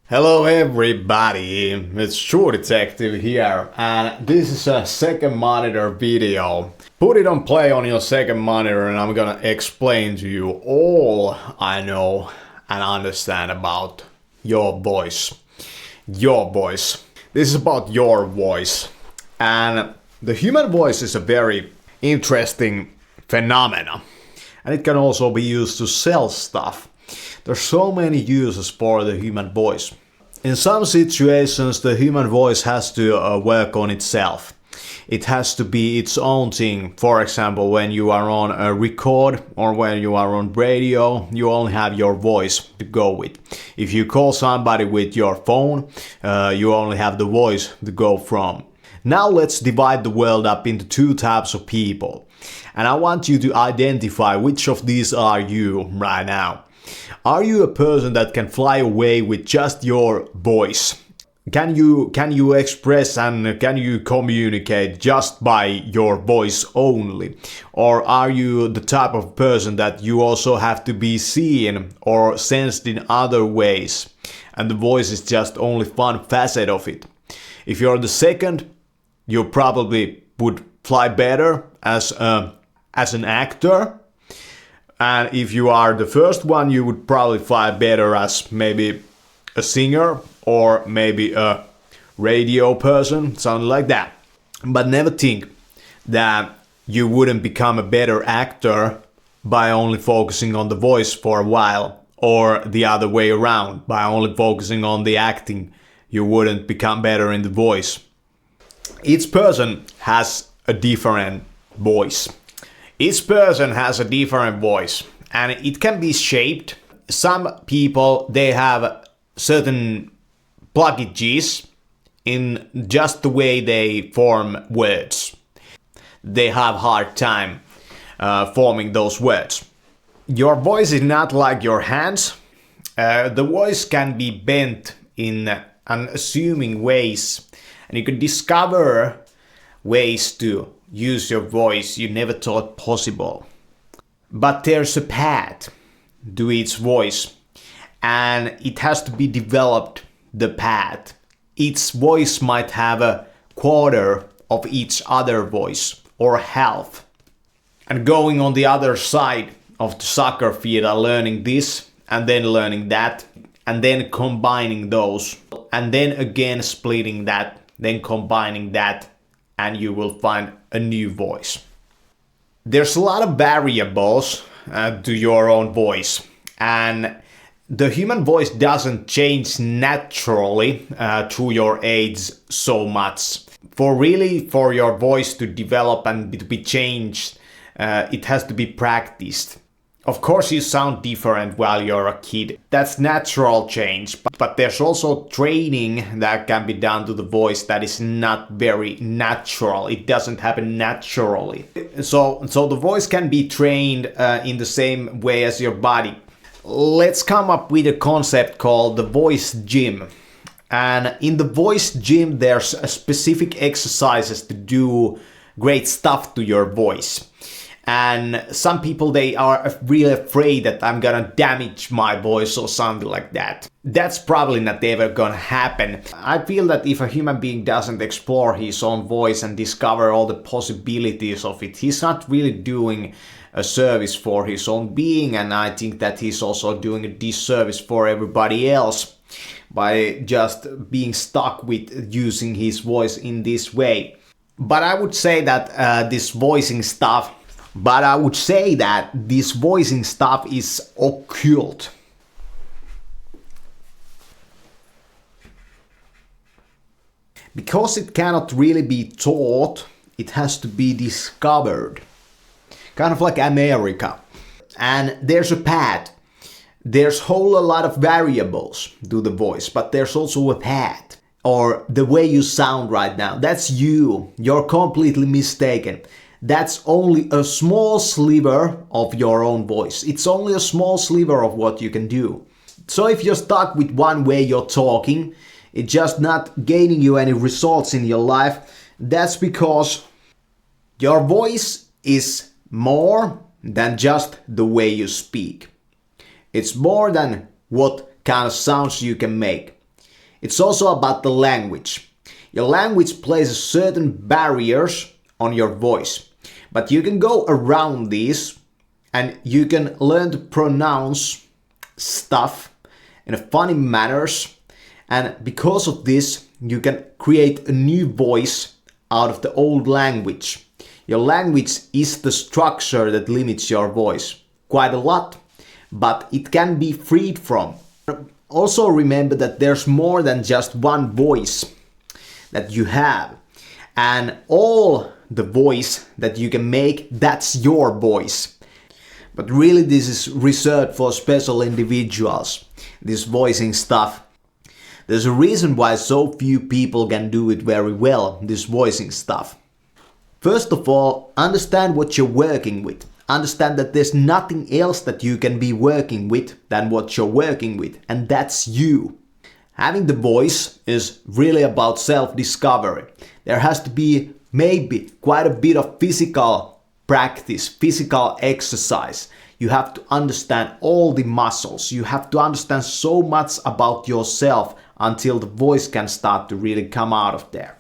Hello everybody, it's True Detective here, and this is a second monitor video. Put it on play on your second monitor and I'm gonna explain to you all I know and understand about your voice. Your voice. This is about your voice. And the human voice is a very interesting phenomena. And it can also be used to sell stuff. There's so many uses for the human voice. In some situations, the human voice has to work on itself. It has to be its own thing. For example, when you are on a record or when you are on radio, you only have your voice to go with. If you call somebody with your phone, you only have the voice to go from. Now let's divide the world up into two types of people. And I want you to identify which of these are you right now. Are you a person that can fly away with just your voice? Can you express and can you communicate just by your voice only? Or are you the type of person that you also have to be seen or sensed in other ways? And the voice is just only one facet of it. If you're the second, you probably would fly better as an actor. And if you are the first one, you would probably fly better as maybe a singer or maybe a radio person, something like that. But never think that you wouldn't become a better actor by only focusing on the voice for a while, or the other way around, by only focusing on the acting, you wouldn't become better in the voice. Each person has a different voice. Each person has a different voice and it can be shaped. Some people, they have certain blockages in just the way they form words. They have hard time forming those words. Your voice is not like your hands. The voice can be bent in unassuming ways and you can discover ways to use your voice you never thought possible. But there's a path to each voice and it has to be developed, the path. Each voice might have a quarter of each other voice or half. And going on the other side of the soccer field and learning this and then learning that and then combining those and then again splitting that, then combining that, and you will find a new voice. There's a lot of variables to your own voice, and the human voice doesn't change naturally through your age so much. For your voice to develop and to be changed, it has to be practiced. Of course you sound different while you're a kid. That's natural change, but there's also training that can be done to the voice that is not very natural. It doesn't happen naturally. So the voice can be trained in the same way as your body. Let's come up with a concept called the voice gym. And in the voice gym there's specific exercises to do great stuff to your voice. And some people, they are really afraid that I'm gonna damage my voice or something like that. That's probably not ever gonna happen. I feel that if a human being doesn't explore his own voice and discover all the possibilities of it, he's not really doing a service for his own being, and I think that he's also doing a disservice for everybody else by just being stuck with using his voice in this way. But I would say that this voicing stuff is occult. Because it cannot really be taught, it has to be discovered. Kind of like America. And there's a path. There's a whole lot of variables to the voice, but there's also a path. Or the way you sound right now. That's you. You're completely mistaken. That's only a small sliver of your own voice. It's only a small sliver of what you can do. So if you're stuck with one way you're talking, it's just not gaining you any results in your life, that's because your voice is more than just the way you speak. It's more than what kind of sounds you can make. It's also about the language. Your language places certain barriers on your voice, but you can go around these and you can learn to pronounce stuff in a funny manners, and because of this you can create a new voice out of the old language. Your language is the structure that limits your voice quite a lot, but it can be freed from. Also remember that there's more than just one voice that you have, and all the voice that you can make, that's your voice. But really this is reserved for special individuals, this voicing stuff. There's a reason why so few people can do it very well, this voicing stuff. First of all, understand what you're working with. Understand that there's nothing else that you can be working with than what you're working with, and that's you. Having the voice is really about self-discovery. There has to be maybe quite a bit of physical practice, physical exercise. You have to understand all the muscles. You have to understand so much about yourself until the voice can start to really come out of there.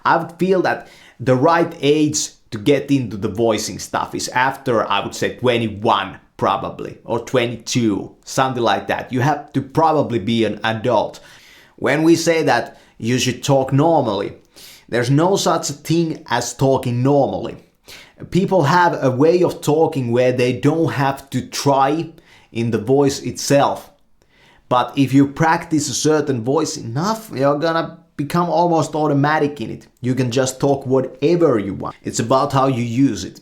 I would feel that the right age to get into the voicing stuff is after, I would say, 21 probably, or 22, something like that. You have to probably be an adult. When we say that you should talk normally, there's no such a thing as talking normally. People have a way of talking where they don't have to try in the voice itself. But if you practice a certain voice enough, you're gonna become almost automatic in it. You can just talk whatever you want. It's about how you use it.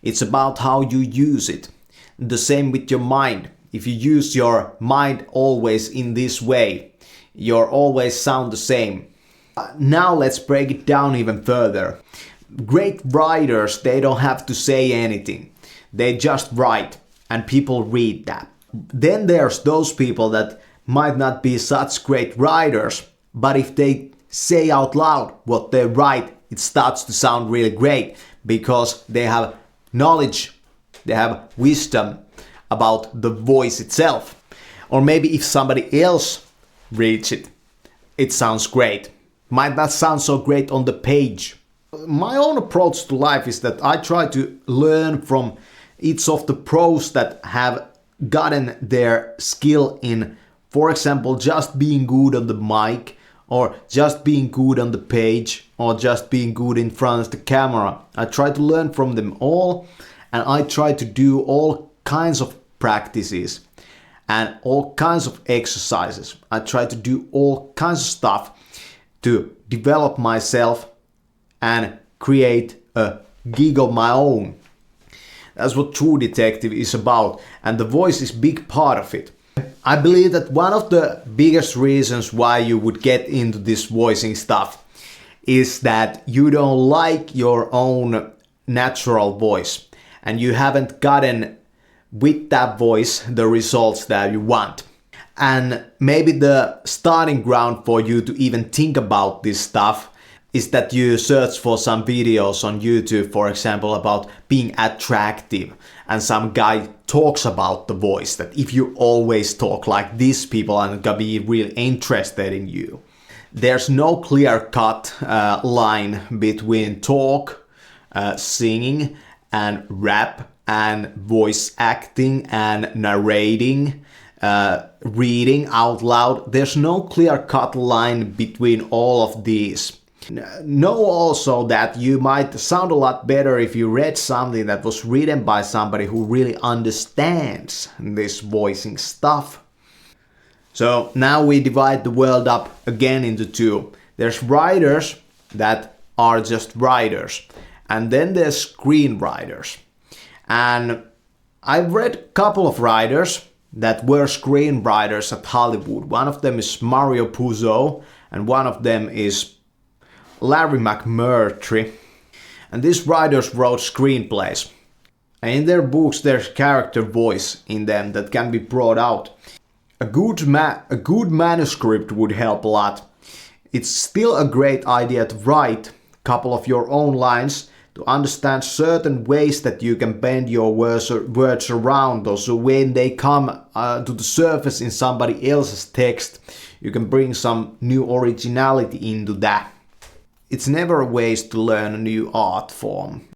It's about how you use it. The same with your mind. If you use your mind always in this way, you'll always sound the same. Now let's break it down even further. Great writers, they don't have to say anything. They just write and people read that. Then there's those people that might not be such great writers, but if they say out loud what they write, it starts to sound really great because they have knowledge, they have wisdom about the voice itself. Or maybe if somebody else reads it, it sounds great. Might not sound so great on the page. My own approach to life is that I try to learn from each of the pros that have gotten their skill in, for example, just being good on the mic, or just being good on the page, or just being good in front of the camera. I try to learn from them all, and I try to do all kinds of practices and all kinds of exercises. I try to do all kinds of stuff to develop myself and create a gig of my own. That's what True Detective is about, and the voice is a big part of it. I believe that one of the biggest reasons why you would get into this voicing stuff is that you don't like your own natural voice and you haven't gotten with that voice the results that you want. And maybe the starting ground for you to even think about this stuff is that you search for some videos on YouTube, for example, about being attractive, and some guy talks about the voice, that if you always talk like this, people are gonna be really interested in you. There's no clear-cut line between talk, singing, and rap, and voice acting, and narrating, reading out loud. There's no clear-cut line between all of these. Know also that you might sound a lot better if you read something that was written by somebody who really understands this voicing stuff. So now we divide the world up again into two. There's writers that are just writers, and then there's screenwriters. And I've read a couple of writers that were screenwriters at Hollywood. One of them is Mario Puzo, and one of them is Larry McMurtry. And these writers wrote screenplays. And in their books there's character voice in them that can be brought out. A good manuscript would help a lot. It's still a great idea to write a couple of your own lines, to understand certain ways that you can bend your words around, also when they come to the surface in somebody else's text, you can bring some new originality into that. It's never a waste to learn a new art form.